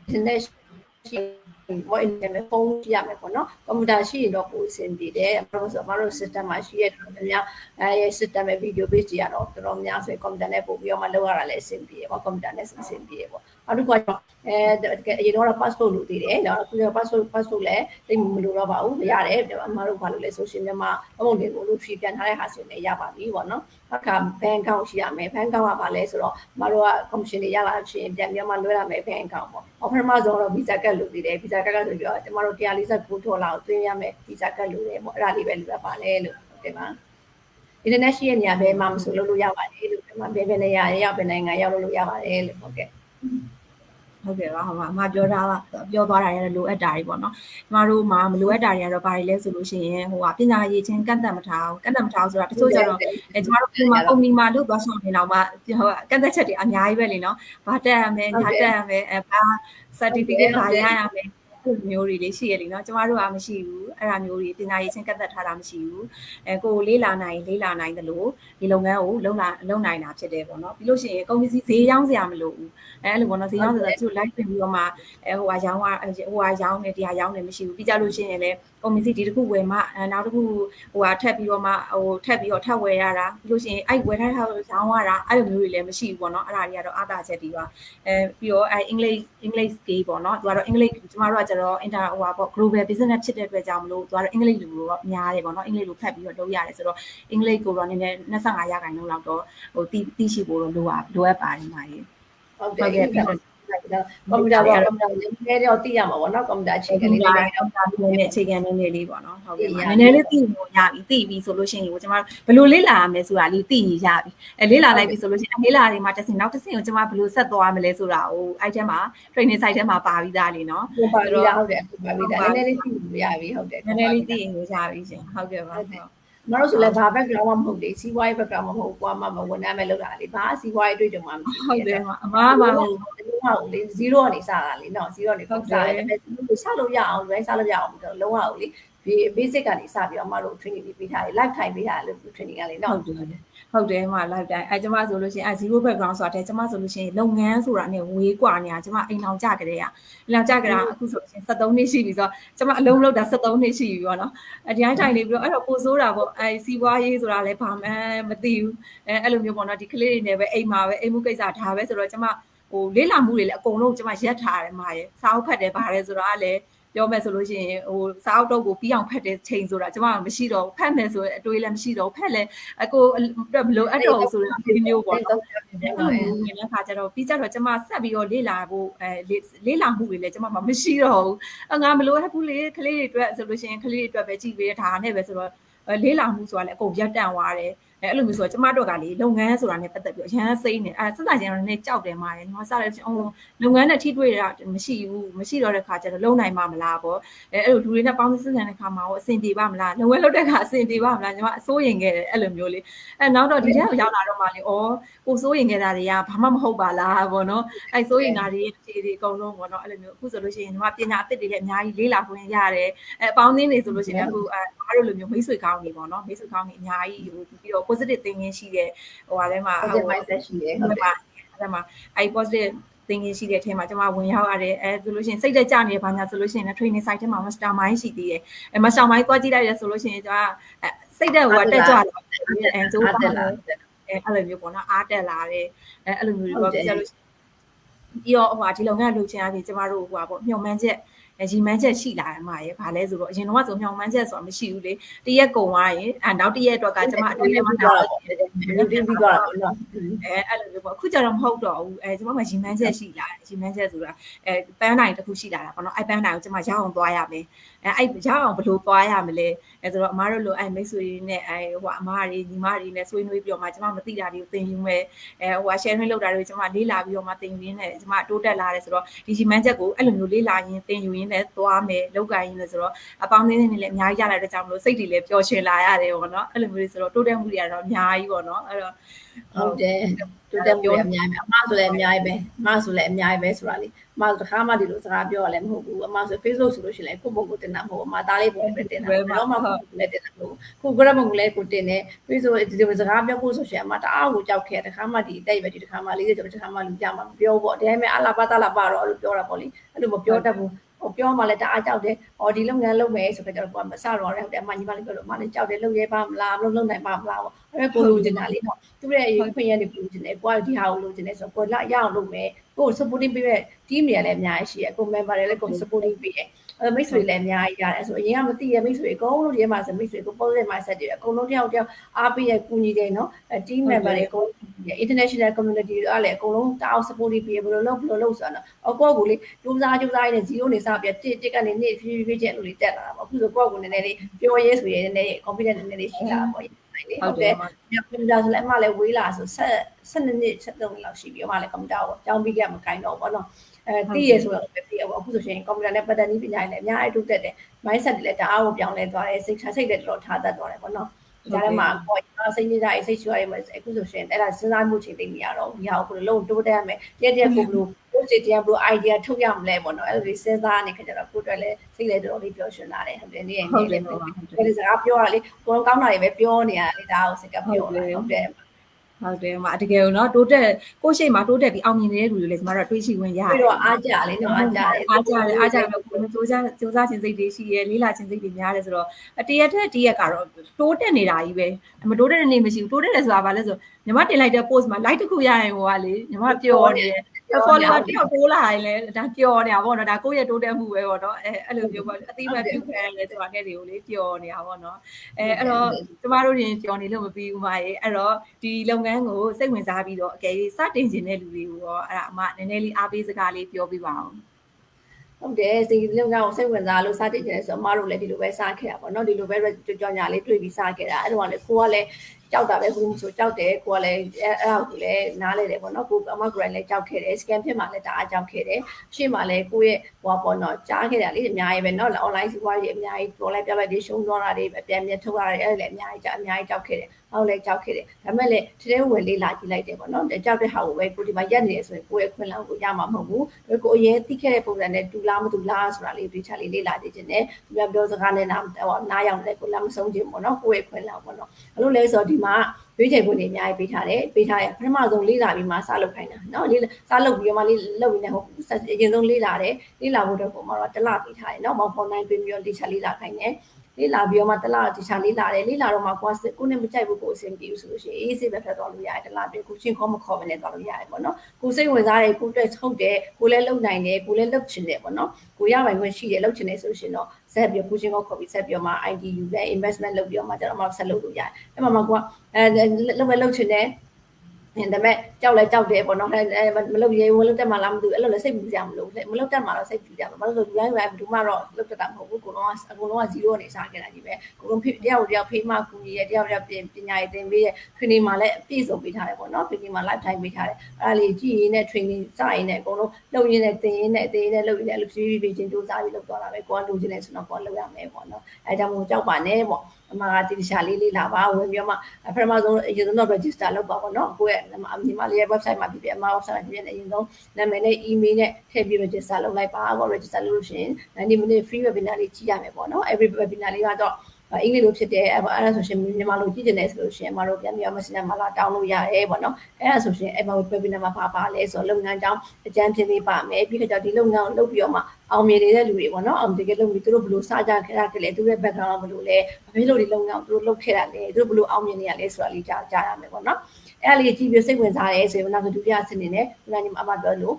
းဒီနေ့ဘောအင်တာနက်ဖုန်းရမယ်ပေါ့နော်ကွန်ပျူတာရှိရင်တော့ပိုအဆင်ပြေတယ်အမတို့ system မှာရှိရတဲ့များအဲ system ရဲ့ video page တွေကတော့တော်တော်များဆိုကွန်ပျူတာနဲ့ပို့ပြီးတော့မှလုပ်ရတာလည်းအဆင်ပြေပေါ့ကွန်ပျူတာနဲ့အဆင်ပြေပေါ့နောက်တစ်ခုကတော့အရင်တော့ passport လို့တည်တယ်နော်အခုကျ passport လည်းသိမလို့တော့ပါဘူးမရတယ်အမတို့ဘာလို့လဲ social မြန်မာအမုံတွေကိုလို့ဖြည့်ပြန်ထားတဲ့ဟာဆိုရင်လည်းရပါပြီပေါ့နော်နောက်က bank account ရှိရမယ် bank account ကဘာလဲဆိုတော့အမတို့က commission တွေရလာချင်းပြန်ပြီးမှလွှဲရမယ် bank account ပေါ့ပထမဆုံးတော့ visa card လို့တည်တယ် visa card ကဆိုပြီးတော့ကျမတို့149ဒေါ်လာကိုသွင်းရမယ် visa card လို့တယ်ပေါ့အဲ့ဒါလေးပဲလိုရပါလေလို့ဟုတ်တယ်ပါ internet ရှိတဲ့နေရာပဲမှမဆိုလုပ်လို့ရပါတယ်လို့ဒီမှာဘယ်နေရာရောက်ဘယ်နိုင်ငံရောက်လို့ရပါတယ်လို့ဟုတ်ကဲ့ဟုတ်ကဲ့ပါဟုတ်ပါအမပြောထားတာပြောသွားတာရလိုအပ်တာတွေပေါ့နော်ကျမတို့မှာမလိုအပ်တာတွေကတော့ဘာတွေလဲဆိုလို့ရှိရင်ဟိုပညာရေးချင်းကန့်သက်မထားဆိုတာတချို့ကျတော့ကျမတို့ဒီမှာကုမ္ပဏီမှာလုပ်သွားဆောင်နေတော့မှကန့်သက်ချက်တွေအများကြီးပဲလေနော်ဘာတက်ရမယ်ညာတက်ရမယ်ဘာ certificate ဘာရရမယ်မျိုးတွေလေးရှိရလေနော်ကျမတို့ကမရှိဘူးအဲ့ဒါမျိုးတွေပညာရေးချင်းကတ်သက်ထားတာမရှိဘူးကိုလေးလာနိုင်သလိုဒီလုပ်ငန်းကိုလုပ်နိုင်တာဖြစ်တယ်ပေါ့နော်ပြီးလို့ရှိရင်ကုန်ပစ္စည်းဈေးရောင်းစရာမလိုဘူးအဲ့လိုပေါ့နော်ဈေးရောင်းဆိုတာသူ live ပြင်ပြီးတော့မှဟိုဟာရောင်းနေတရားရောင်းနေမရှိဘူးပြီးကြလို့ရှိရင်လည်းကုန်ပစ္စည်းဒီတစ်ခုဝယ်မှနောက်တစ်ခုဟိုဟာထပ်ပြီးတော့မှထပ်ဝယ်ရတာပြီးလို့ရှိရင်အဲ့ဝယ်ထားတာရောင်းရတာအဲ့လိုမျိုးတွေလည်းမရှိဘူးပေါ့နော်အဲ့ဒါတွေကတော့အားသာချက်တွေပါပြီးတော့အင်္ဂလိပ် scale ပေါ့နော်သူကတော့အင်္ဂလိပ်ကျမတို့ကကျတော့ global business ဖြစ်တဲ့အတွက်ကြောင့်မလို့သူကတော့အင်္ဂလိပ်လိုတော့များတယ်ပေါ့နော်အင်္ဂလိပ်လိုဖတ်ပြီးတော့လုပ်ရတယ်ဆိုတော့အင်္ဂလိပ်ကိုတော့နည်းနည်း25%လောက်တော့ဟိုသိရှိဖို့တော့လိုအပ်ပါတယ်မှာရေဟုတ်ကဲ့ကွန်ပျူတာပေါ့ကွန်ပျူတာလည်းတော့သိရမှာပေါ့နော်ကွန်ပျူတာအခြေခံလေးတွေနဲ့အခြေခံနည်းနည်းလေးပေါ့နော်ဟုတ်ကဲ့နည်းနည်းလေးသိလို့ရပြီသိပြီဆိုလို့ရှိရင်ကိုကျမဘယ်လိုလေ့လာရမလဲဆိုတာလေးသိရပြီလေ့လာလိုက်ပြီဆိုလို့ရှိရင်လေ့လာတွေမှာတစ်စင်နောက်တစ်စင်ကိုကျမဘယ်လိုဆက်သွားမလဲဆိုတာကိုအဲ့ထဲမှာ training site ထဲမှာပါပြီးသားလေးနော်ပါပြီးသားဟုတ်တယ်ပါပြီးသားနည်းနည်းလေးသိလို့ရပြီဟုတ်တယ်နည်းနည်းလေးသိရင်ကိုရပြီရှင်ဟုတ်ကဲ့ပါဟုတ်မတို့ဆိုလည်းဘာ background မှမဟုတ်လေစီးပွားရေး background မှမဟုတ်ကွာမှမဝန်ထမ်းပဲလုပ်တာလေဘာစီးပွားရေးတွေ့ကြုံမှမရှိဘူးဟုတ်တယ်အမကဟိုလေ0ကနေစတာလေနော်0ကနေပုံစံတယ်ဒါပေမဲ့စလို့ရအောင်လွယ်စလို့ရအောင်လုံးဝအောင်လေ basic ကနေစပြီးတော့မတို့ training ပေးထားတယ် live ထိုင်ပေးထားတယ်လို့ training ကလေနော်ဟုတ်တယ်မ live တိုင်းကျမဆိုလို့ရှိရင်0 background ဆိုတာကျမဆိုလို့ရှိရင်လုပ်ငန်းဆိုတာနဲ့ဝေးกว่าနေတာကျမအိမ်အောင်ကြကြတဲ့အခုဆိုလို့ရှိရင်73နှစ်ရှိပြီဆိုတော့ကျမအလုံးလောက်တာ73နှစ်ရှိပြီပေါ့နော်ဒီတိုင်းထိုင်နေပြီးတော့အဲ့တော့ပိုဆိုးတာပေါ့စီးပွားရေးဆိုတာလည်းဘာမှမသိဘူးအဲ့လိုမျိုးပေါ့နော်ဒီကလေးတွေနဲ့ပဲအိမ်မှာပဲအိမ်မှုကိစ္စဒါပဲဆိုတော့ကျမဟိုလေ့လာမှုတွေလည်းအကုန်လုံးကျမရက်ထားတယ်မှာရယ်စာအုပ်ဖတ်တယ်ပါတယ်ဆိုတော့လည်းပြောမယ်ဆိုလို့ရှိရင်ဟိုစာအုပ်တော့ကိုပြီးအောင်ဖတ်တဲ့ချိန်ဆိုတာကျမမရှိတော့ဖတ်မယ်ဆိုအတွေးလည်းမရှိတော့ဖတ်လည်းအကိုဘလို့အဲ့တော့ဆိုတော့ဒီမျိုးပေါ့နော်အဲ့လိုမျိုးဝင်တဲ့ခါကျတော့ပြီးကြတော့ကျမဆက်ပြီးတော့လေ့လာဖို့လေ့လာမှုတွေလည်းကျမမရှိတော့ဘူးငါမလို့ဟဲ့ဘူးလေကလေးတွေအတွက်ဆိုလို့ရှိရင်ကလေးတွေအတွက်ပဲကြည့်ပေးတာနဲ့ပဲဆိုတော့လေ့လာမှုဆိုတာလည်းအကုန်ရပ်တန့်သွားတယ်အဲ့လိုမျိုးဆိုတော့ကျမတို့ကလေလုပ်ငန်းဆိုတာနဲ့ပတ်သက်ပြီးအရန်စိမ့်နေစစချင်းတော့နည်းကြောက်တယ်မှာတယ်ညီမစတယ်လုပ်ငန်းနဲ့ထိတွေ့တာမရှိတော့တဲ့ခါကျတော့လုံနိုင်မှာမလားပေါ့အဲ့လိုလူတွေနဲ့ပေါင်းစည်းဆက်ဆံတဲ့ခါမှာရောအဆင်ပြေပါမလားလုပ်ငန်းလုပ်တဲ့ခါအဆင်ပြေပါမလားညီမအစိုးရင်ခဲ့တယ်အဲ့လိုမျိုးလေးနောက်တော့ဒီထဲကိုရောက်လာတော့မှလေကိုစိုးရင်ခဲ့တာတွေကဘာမှမဟုတ်ပါလားပေါ့နော်အဲ့စိုးရင်တာတွေခြေတွေအကုန်လုံးပေါ့နော်အဲ့လိုမျိုးအခုဆိုလို့ရှိရင်ညီမပညာအသစ်တွေလည်းအများကြီးလေ့လာခွင့်ရတယ်အပေါင်းအသင်းတွေဆိုလို့ရှိရင်အခုအားတို့လိုမျိုးမိတ်ဆွေကောင်းတွေပေါ့နော်မိတ်ဆွေကောင်းတွေအများကြီးပြီးတော့ positive thinking ရှိတဲ့ဟိုဟာထဲမှာ mindset ရှိတယ်ဟုတ်တယ်အဲ့မှာအဲ့ positive thinking ရှိတဲ့အထက်မှာကျွန်မဝင်ရောက်ရတယ်ဆိုလို့ရှိရင်စိတ်သက်ကြနေဘာညာဆိုလို့ရှိရင် training site ထဲမှာ master mind ရှိသေးတယ်master mind သွားကြည့်လိုက်ရဆိုလို့ရှိရင်ကျွန်မစိတ်သက်ဟိုတက်ကြတယ်ကျိုးတက်လာအဲ့လိုမျိုးပေါ့နော်အားတက်လာတယ်အဲ့လိုမျိုးတွေပေါ့ပြကြလို့ပြီးတော့ဟိုဒီလုပ်ငန်းလုပ်ချင်ရပြီကျမတို့ဟိုပေါ့မျှော်မှန်းချက်ရီမန်းချက်ရှိလာတယ်မှာရယ်ဗာလဲဆိုတော့အရင်တော့ဆိုမျှော်မှန်းချက်ဆိုတာမရှိဘူးလေတရက်ကုံသွားရင်နောက်တရက်အတွက်ကကျမအတွေးထဲမှာတာတော့ပြီးသွားတာပေါ့နော်အဲ့လိုမျိုးပေါ့အခုကျတော့မဟုတ်တော့ဘူးကျမမှာရီမန်းချက်ရှိလာတယ်ရီမန်းချက်ဆိုတာပန်းနိုင်တစ်ခုရှိလာတာပေါ့နော်အဲ့ပန်းနိုင်ကိုကျမရအောင်သွားရမယ်အဲ့ရအောင်ဘယ်လိုသွားရမလဲဆိုတော့အမားတို့လိုမိတ်ဆွေတွေနဲ့ဟိုအမားတွေညီမတွေနဲ့ဆွေးနွေးပြီးတော့မှကျမမသိတာတွေကိုသင်ယူမယ်ဟို sharing လုပ်တာတွေကိုကျမလေးလာပြီးတော့မှသင်ယူရင်းနဲ့ကျမတိုးတက်လာတယ်ဆိုတော့ဒီရီမန်းချက်ကိုအဲ့လိုမျိုးလေးလာရင်သင်ယူရ င်းနဲ့သွားမယ်လောက်ကိုင်းရင်းလဲဆိုတော့အပေါင်းအသင်းတွေလည်းအများကြီးရလာတဲ့ကြောင့်မလို့စိတ်တွေလည်းပျော်ရွှင်လာရတယ်ပေါ့နော်အဲ့လိုမျိုးဆိုတော့တိုးတက်မှုတွေကတော့အများကြီးပေါ့နော်အဲ့တော့ ဟုတ်တယ်တိုးတက်မှုအများကြီးပဲအမဆိုလည်းအများကြီးပဲအမဆိုလည်းအများကြီးပဲဆိုတာလေအမတခါမှဒီလိုစကားပြောရလည်းမဟုတ်ဘူးအမဆို Facebook ဆိုလို့ရှိရင်ကိုပုံကိုတင်တာမဟုတ်အမသားလေးပုံပဲတင်တာတော့မှလည်းတင်တာမဟုတ်ခု grab ပုံလည်းကိုတင်တယ် Facebook ဒီလိုစကားပြောဖို့ဆိုရှင်အမတအားကိုကြောက်ခဲ့တခါမှဒီအတိတ်ပဲဒီတခါမှ40ကျော်တခါမှလူကြမှာမပြောပေါ့ဒါပေမဲ့အလားပါတလားပါတော့အဲ့လိုပြောတာပေါ့လေအဲ့လိုမပြောတတ်ဘူးပြောမှလည်းတအားကြောက်တယ်။ဒီလုပ်ငန်းလုပ်မယ်ဆိုတော့ကျွန်တော်ကမစတော့လည်းဟုတ်တယ်အမညီမလေးပြောလို့အမလည်းကြောက်တယ်လုပ်ရဲပါမလားလုပ်နိုင်ပါမလားပေါ့။အဲ့ကိုလိုချင်တာလေးတော့သူ့ရဲ့အခွင့်အရေးတွေပူချင်တယ်။ကိုကဒီဟာကိုလိုချင်တယ်ဆိုတော့ကိုလာရအောင်လုပ်မယ်။ကို supporting ပေးတဲ့ team တွေလည်းအများကြီးရှိတယ်။ကို member တွေလည်းကို supporting ပေးတယ်။မိတ်ဆွေလည်းအများကြီးရတယ်ဆိုအရင်ကမသိရမိတ်ဆွေအကုန်လုံးဒီမှာဆိုမိတ်ဆွေကို positive mindset တွေအကုန်လုံးတယောက်အားပေးရကူညီတယ်နော်။ team member တွေအကုန် international community တွေလည်းအကုန်လုံးတအား supporting ပေးဘယ်လိုလုပ်ဆိုတော့ကိုယ့်ကိုလေစူးစမ်းရင်းနဲ့0နေစပြ1ကနေ2ဖြည်းဖြည်းချင်းအဲ့လိုလေးတက်လာတာပေါ့အခုဆိုကိုယ့်ကိုနည်းနည်းလေးပြောရဲဆိုရင်နည်းနည်း confidence နည်းနည်းလေးရှိလာတာပေါ့ဟုတ်တယ်ကွန်ပျူတာဆိုလည်းအမလည်းဝေးလာဆို12နှစ်13နှစ်လောက်ရှိပြီအမလည်းကွန်ပျူတာကိုအကြောင်းပြီးကြမကိုင်တော့ဘောနော်သိရဆိုတော့ပဲပြရပေါ့အခုဆိုရှင်ကွန်ပျူတာနဲ့ပတ်သက်နည်းပညာတွေလည်းအများကြီးတိုးတက်တယ် mindset တွေလည်းတအားကိုပြောင်းလဲသွားတယ်စိတ်လည်းတော်တော်ထားတတ်သွားတယ်ပေါ့နော်ဒါလည်းမှာပေါ့စိတ်နေတာစိတ်ချွားရမှာအခုဆိုရှင်အဲ့ဒါစဉ်းစားမှုချိန်သိနေရတော့ဒီဟာကိုဘယ်လိုတိုးတက်ရမလဲတရက်ကိုဘယ်လိုကိုယ်တရားဘယ်လို idea ထုတ်ရမလဲပေါ့နော်အဲ့လိုစဉ်းစားနေခါကျတော့ကိုယ်အတွက်လည်းစိတ်လည်းတော်တော်လေးပျော်ရွှင်လာတယ်ဟုတ်တယ်နေ့ရက်နေ့လည်းဒီစကားပြောရလေကိုယ်ကောင်းတာတွေပဲပြောနေရလေဒါကိုစိတ်ကပြောလာဟုတ်တယ်ဟုတ်တယ်မတကယ်လို့เนาะတိုးတက်ကိုရှိမှတိုးတက်ပြီးအောင်မြင်နေတဲ့လူတွေလည်းကျမတို့တွေးရှိဝင်ရတယ်ပြီးတော့အားကြလေနော်အားကြတယ်ပြီးတော့စူးစမ်းခြင်းစိတ်တွေရှိရဲလေးလာခြင်းစိတ်တွေများတယ်ဆိုတော့တရက်ထက်တရက်ကတော့တိုးတက်နေတာကြီးပဲမတိုးတက်တဲ့နေ့မရှိဘူးတိုးတက်တယ်ဆိုတာဘာလဲဆိုညီမတင်လိုက်တဲ့ post မှာ like တစ်ခုရရင်ဟိုကလေညီမပျော်နေတယ်follower တယောက်တိုးလာရင်လည်းဒါပျော်နေတာပေါ့နော်ဒါကိုယ့်ရဲ့တိုးတက်မှုပဲပေါ့နော်အဲ့လိုမျိုးပေါ့အတိအမှန်ပြုခံရလဲဆိုတာခဲ့တွေကိုလေပျော်နေတာပေါ့နော်အဲ့တော့ကျမတို့ရင်ပျော်နေလို့မပြီးဘူးမရဲ့အဲ့တော့ဒီလုပ်ငန်းကိုစိတ်ဝင်စားပြီးတော့အကယ်၍စတင်ခြင်းတဲ့လူတွေကိုရောအဲ့ဒါအမနည်းနည်းလေးအားပေးစကားလေးပြောပြပါအောင်ဟုတ်တယ်ဒီလုပ်ငန်းကိုစိတ်ဝင်စားလို့စတင်ခြင်းဆိုတော့အမတို့လည်းဒီလိုပဲစခဲ့တာပေါ့နော်ဒီလိုပဲကြောင်ညာလေးတွေ့ပြီးစခဲ့တာအဲ့တော့လည်းကိုကလည်းကြောက်တာပဲဘူးဆိုကြောက်တယ်ကိုကလည်းအဲ့ဒါကိုလည်းနားလဲတယ်ပေါ့နော်ကိုအမကလည်းကြောက်ခဲ့တယ် scan ဖြစ်မှလည်းတအားကြောက်ခဲ့တယ်ရှေ့မှာလည်းကိုရဲ့ဟိုပေါ့နော်ကြားခဲ့တာလေးအများကြီးပဲနော် online စီးပွားရေးအများကြီးပေါ်လိုက်ပြလိုက်တွေရှုံးသွားတာတွေအပြန်ထုတ်တာတွေအဲ့လည်းအများကြီးကြောက်ခဲ့တယ်ဟုတ်လည်းကြောက်ခဲ့တယ်ဒါပေမဲ့လည်းထဲဝယ်လေးလာကြည့်လိုက်တယ်ပေါ့နော်ကြောက်တဲ့ဟာကိုပဲကိုဒီမှာရက်နေတယ်ဆိုရင်ကိုရဲ့ခွင့်လန်းကိုရမှာမဟုတ်ဘူးကိုအရင်သိခဲ့တဲ့ပုံစံနဲ့တူလားမတူလားဆိုတာလေးဒီချာလေးလေးလာကြည့်ခြင်းနဲ့သူပြောစကားနဲ့နားရောက်တယ်ကိုလည်းမဆုံးခြင်းပေါ့နော်ကိုရဲ့ခွင့်လန်းပေါ့နော်အဲ့လိုလဲဆိုတော့ဒီမှာရွေးချယ်ခွင့်တွေအများကြီးပေးထားတယ်ပထမဆုံးလေးလာပြီးမှစလုပ်ခိုင်းတာเนาะလေးစလုပ်ပြီးမှလေးလုပ်ပြီးနေဟိုအရင်ဆုံးလေးလာတယ်လေးလာဖို့တော့ပုံမှာတော့တစ်လပေးထားတယ်เนาะမောင်ဖော်နိုင်ပြီးတော့ဒီချာလေးလာခိုင်းတယ်လေးလာပြီးတော့မှတစ်လဒီချာလေးလာတယ်လေးလာတော့မှကိုနဲ့မကြိုက်ဘူးကိုအဆင်ပြေဘူးဆိုလို့ရှိရင်အေးဆေးပဲဖက်သွားလို့ရတယ်တစ်လပြီးကိုချင်းခေါ်မခေါ်မနဲ့သွားလို့ရတယ်ပေါ့เนาะကိုစိတ်ဝင်စားတယ်ကိုအတွက်ထုတ်တယ်ကိုလည်းလုပ်နိုင်တယ်ကိုလည်းလုပ်ချင်တယ်ပေါ့เนาะကိုရပိုင်ခွင့်ရှိတယ်လုပ်ချင်တယ်ဆိုလို့ရှိရင်တော့ဆက်ပြီးကိုချင်းခေါ်ပြီးဆက်ပြီးတော့မှ IDU ပဲ investment လုပ်ပြီးတော့မှကျတော့မှဆက်လုပ်လို့ရတယ်အဲ့မှာကိုကလုပ်ချင်တယ်ဒါပေမဲ့ကြောက်လဲကြောက်တယ်ပေါ့နော်မလုပ်ရဲဘူးလုပ်တက်မှလားမသိဘူးအဲ့လိုလဲစိတ်ပူကြမလို့မလုပ်တက်မှတော့စိတ်ပူကြမှာဘာလို့လဲဆိုလူတိုင်းကဘူးမှတော့လုပ်တက်တာမဟုတ်ဘူးအကုန်လုံးက0နေစားခဲ့တာကြီးပဲအကုန်လုံးတယောက်ဖေးမှကူညီရတယောက်ပညာရေးသင်ပေးရ training မှာလည်းအပြည့်စုံပေးထားတယ်ပေါ့နော် training မှာ lifetime ပေးထားတယ်အဲ့ဒါလေးကြည့်ရင်းနဲ့ training စရင်းနဲ့အကုန်လုံးလုပ်ရင်းနဲ့သင်ရင်းနဲ့လုပ်ရင်းနဲ့အဲ့လိုဖြည်းဖြည်းချင်းစူးစမ်းပြီးလုပ်သွားတာပဲကိုကလိုချင်တယ်ဆိုတော့ကိုကလုပ်ရမယ်ပေါ့နော်အဲကြောင့်မို့ကြောက်ပါနဲ့ပေါ့အမကဒီရှာလေးလာပါဝင်ပြီးတော့မှပထမဆုံးအရင်ဆုံး register လုပ်ပါပေါ့နော်ကိုယ့်ရဲ့ညီမလေးရဲ့ website မှာဖြစ်ဖြစ်အမ website မှာဖြစ်ဖြစ်အရင်ဆုံးနာမည်နဲ့ email နဲ့ထည့်ပြီး register လုပ်လိုက်ပါပေါ့ register လုပ်လို့ရှိရင်90 minute free webinar လေးကြည့်ရမယ်ပေါ့နော် every webinar လေးကတော့အင်္ဂလိပ်လိုဖြစ်တယ်အဲ့ဒါဆိုရှင်မြန်မာလိုကြည့်နေတယ်ဆိုလို့ရှင်အမတို့ပြန်ပြီး Messenger မှာလာတောင်းလို့ရတယ်ပေါ့နော်အဲ့ဒါဆိုရှင်အဲ့မှာ webinar မှာပါလဲဆိုတော့လုပ်ငန်းကြောင်းအကြံပြပေးပါမယ်ပြီးတော့ဒီလုပ်ငန်းကိုလုပ်ပြီးတော့မှအောင်မြင်နေတဲ့လူတွေပေါ့နော်အောင်တကယ်လုပ်ပြီးသူတို့ဘယ်လိုစကြခဲ့တာလဲသူတို့ရဲ့ background ဘယ်လိုလဲဘာဖြစ်လို့ဒီလုပ်ငန်းကိုသူတို့လုပ်ခဲ့တာလဲသူတို့ဘယ်လိုအောင်မြင်နေရလဲဆိုတာလေးကြားရမယ်ပေါ့နော်အဲ့ဒါလေးကြည့်ပြီးစိတ်ဝင်စားတယ်ဆိုရင်နောက်ဒုတိယအဆင့်နေနဲ့ခုနကညီမအမပြောလို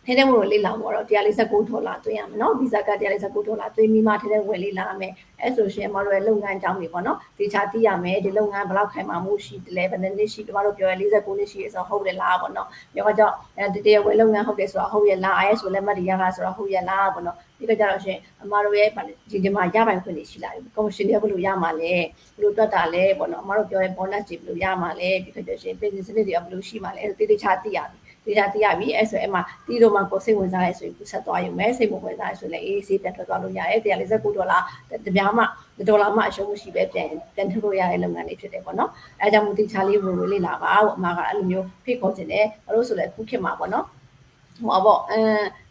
့ထဲထဲဝင်လေးလာတော့$149သွင်းရမယ်နော် Visa က$149သွင်းပြီးမှထဲထဲဝင်လေးလာမယ်အဲ့ဆိုရှင်မတို့ရဲ့လုပ်ငန်းအကြောင်းတွေပေါ့နော်ဒီချာသိရမယ်ဒီလုပ်ငန်းဘယ်လောက်ခိုင်မာမှုရှိတယ်လဲဘယ်နှစ်ရှိတို့ပြောရ49နှစ်ရှိရဆိုတော့ဟုတ်တယ်လားပေါ့နော်ပြောကြောင့်တရားဝင်လုပ်ငန်းဟုတ်တယ်ဆိုတော့ဟုတ်ရဲ့လားအဲဆိုလက်မှတ်တွေရတာဆိုတော့ဟုတ်ရဲ့လားပေါ့နော်ဒီကကြတော့ရှင်အမတို့ရဲ့ဒီမှာရပိုင်ခွင့်တွေရှိလာပြီကော်မရှင်တွေဘယ်လိုရမှာလဲဘယ်လိုတွက်တာလဲပေါ့နော်အမတို့ပြောတဲ့ bonus တွေဘယ်လိုရမှာလဲဒီကကြရှင် business တွေဘယ်လိုရှိမှာလဲတေးချာသိရပြီ ဒီတာသိရပြီအဲ့ဆိုအဲ့မှာတီးတော့မှကိုစိတ်ဝင်စားရဲဆိုရင်ကိုဆက်သွားရုံပဲစိတ်မဝင်စားရဲဆိုရင်လည်းအေးဆေးပြန်ထွက်သွားလို့ရတယ်$149တပြားမှ$1မှအရှုံးမရှိပဲပြန်ထုတ်လို့ရတဲ့လုပ်ငန်းလေးဖြစ်တယ်ပေါ့နော်အဲကြောင့်မို့ဒီချာလေးဝင်လေ့လာပါပေါ့အမကအဲ့လိုမျိုးဖိတ်ခေါ်ခြင်းတယ်ဘာလို့ဆိုလဲအခုခေတ်မှာပေါ့နော်ဟောပေါ